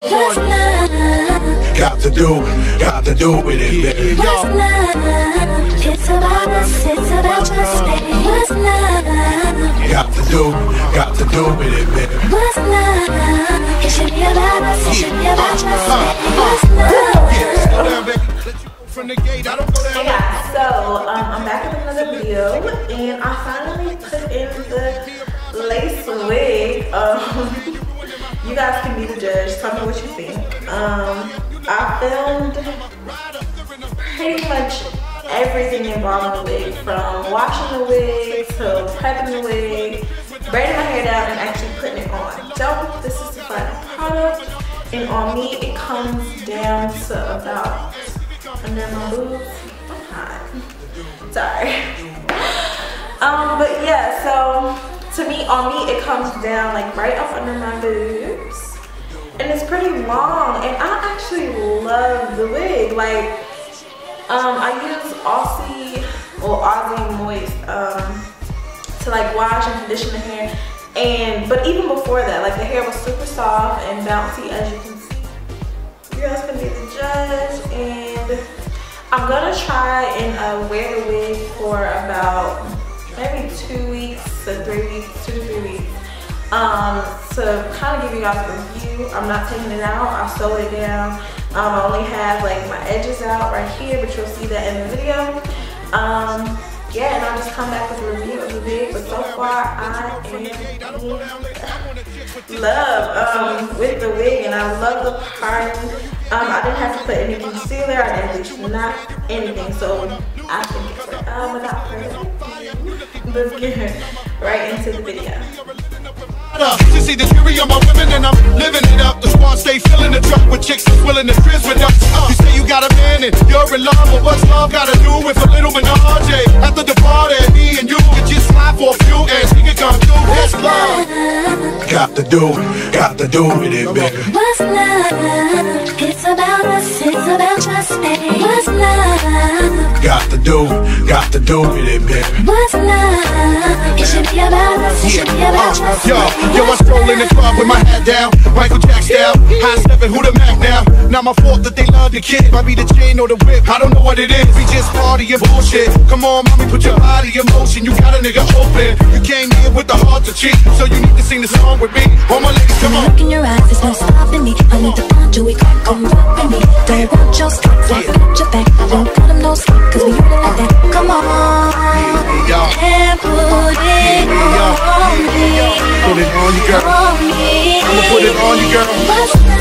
Got to do with it, baby. What's love? It's about us, it's about just stay. What's love? Got to do with it, baby. What's love? It should be about us, it should be about just stay. What's love? Hey guys, so I'm back with another video, and I finally put in the lace wig. You guys can be the judge. Tell me what you think. I filmed pretty much everything involving the wig, from washing the wig to prepping the wig, braiding my hair down, and actually putting it on. So this is the final product, and on me it comes down to about under my boobs. I'm hot. Sorry. But yeah, so to me, on me, it comes down like right up under my boobs. And it's pretty long, and I actually love the wig. Like, I use Aussie Moist to like wash and condition the hair. But even before that, like the hair was super soft and bouncy, as you can see. You guys can be the judge, and I'm gonna try and wear the wig for about maybe 2 weeks to 3 weeks, 2 to 3 weeks, to kind of give you guys a review. I'm not taking it out, I sew it down. I only have like my edges out right here, but you'll see that in the video. Yeah, and I'll just come back with a review of the wig, but so far I am in love with the wig, and I love the pattern. I didn't have to put any concealer, I didn't bleach, not anything, so I think it's like, without further ado, let's get right into the video. You see the fury on my women and I'm living it up. The squad stay filling the truck with chicks that's willing to Frizz with us. You say you got a man and you're in love, but what's love gotta do with a little menage? After the party, me and you can just slide for a few and she can come through. What's love? Got to do with it, baby. What's love? It's about us, it's about just stay. What's love? Got to do with it, baby. What's love? It should be about us, it should be about just stay. Yo, I stroll in the club with my hat down, Michael Jack style, high stepping, who the Mac now? Not my fault that they love the kid, might be the chain or the whip, I don't know what it is. We just party and bullshit. Come on, mommy, put your body in motion. You got a nigga open. You came here with the heart to cheat, so you need to sing the song with me. All my ladies, come on. Look in your eyes, there's no stopping me. I need to find you, we can't come rock with me. Don't want your skirts, like got your back. Don't cut them no slack, cause we heard it like that. Come on, and put it on me. Put it on you, girl. I'ma put it on you, girl. What's love?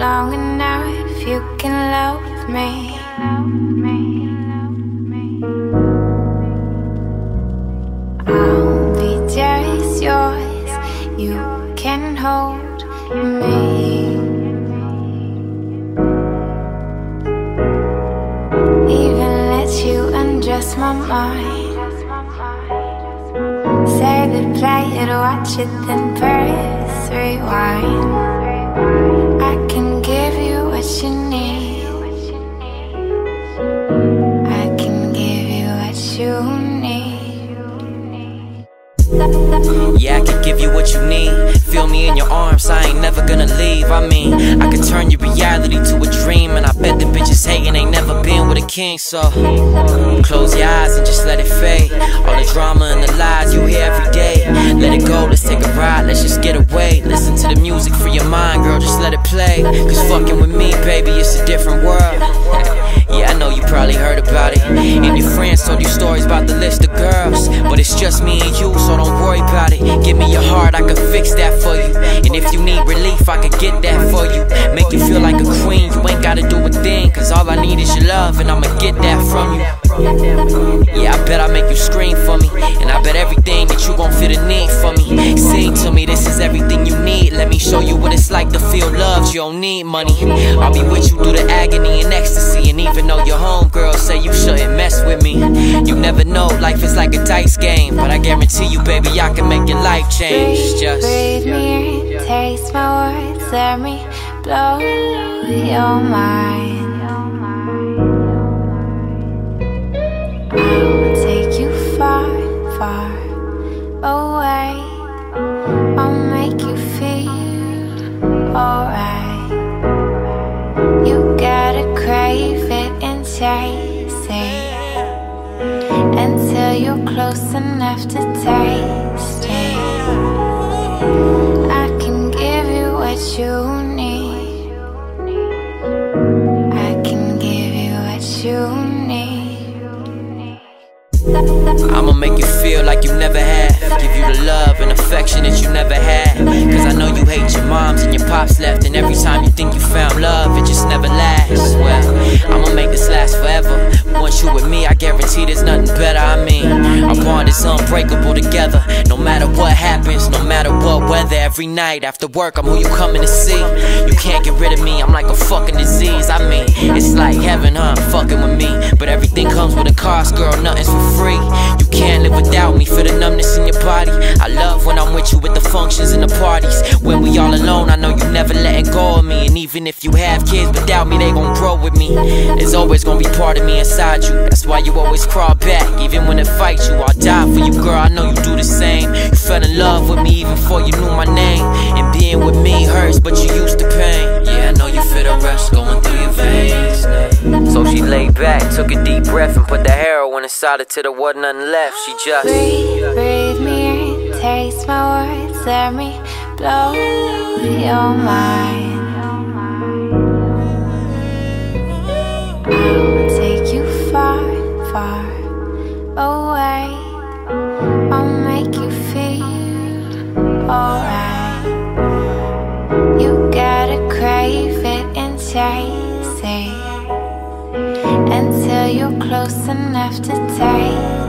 long enough, you can love me. I'll be just yours, you can hold me. Even let you undress my mind. Save it, play it, watch it, then press rewind. I can give you what you need. I can give you what you need. Yeah, I can give you what you need. Feel me in your arms, I ain't never gonna leave. I mean, I can turn your reality to a dream. And I bet the bitches hating ain't never been with a king. So, close your eyes and just let it fade. All the drama and the lies you hear every day, let it go, let's take a ride, let's just get away. Listen to the music for your mind, girl, just let it play. Cause fucking with me, baby, it's a different world. Yeah, I know you probably heard about it, and your friends told you stories about the list of girls. But it's just me and you, so don't worry about it. Give me your heart, I can fix that for you. And if you need relief, I can get that for you. Make you feel like a queen, you ain't gotta do a thing. Cause all I need is your love, and I'ma get that from you. Yeah, I bet I make you scream for me. And I bet everything that you gon' feel the need for me. Sing to me, this is everything you need. Let me show you what it's like to feel loved, you don't need money. I'll be with you through the agony and ecstasy. And even though your homegirls say you shouldn't mess with me, you never know, life is like a dice game. But I guarantee you, baby, I can make your life change. Just breathe me in, taste my words, let me blow your mind. I'll take you far, far away. I'll make you feel alright. You gotta crave it and chase it until you're close enough to taste it. I can give you what you need. I can give you what you need. I'ma make you feel like you never had. Give you the love and affection that you never had. Cause I know you hate your moms and your pops left. And every time you think you found love, it just never lasts. Well, I'ma make this last forever. Once you with me, I guarantee there's nothing better. I mean, our bond is unbreakable together. No matter what happens, no matter what weather. Every night after work, I'm who you coming to see. You can't get rid of me, I'm like a fucking disease. I mean, it's like heaven, huh, fucking with me. But everything comes with a cost, girl, nothing's for free. You can't live without me, feel the numbness in your body. I love when I'm with you with the functions and the parties. When we all alone, I know you never letting go of me. And even if you have kids without me, they gon' grow with me. There's always gonna be part of me inside you. That's why you always crawl back, even when it fights you. I'll die for you, girl, I know you do the same. You fell in love with me even before you knew my name. And being with me hurts, but you used to pain. Yeah, I know you feel the rush going through your veins now. So she laid back, took a deep breath and put the heroin inside her till there wasn't nothing left. She just breathe me in, taste my words, let me blow your mind. I'll take you far, far away. I'll make you feel alright. You gotta crave it and chase it until you're close enough to taste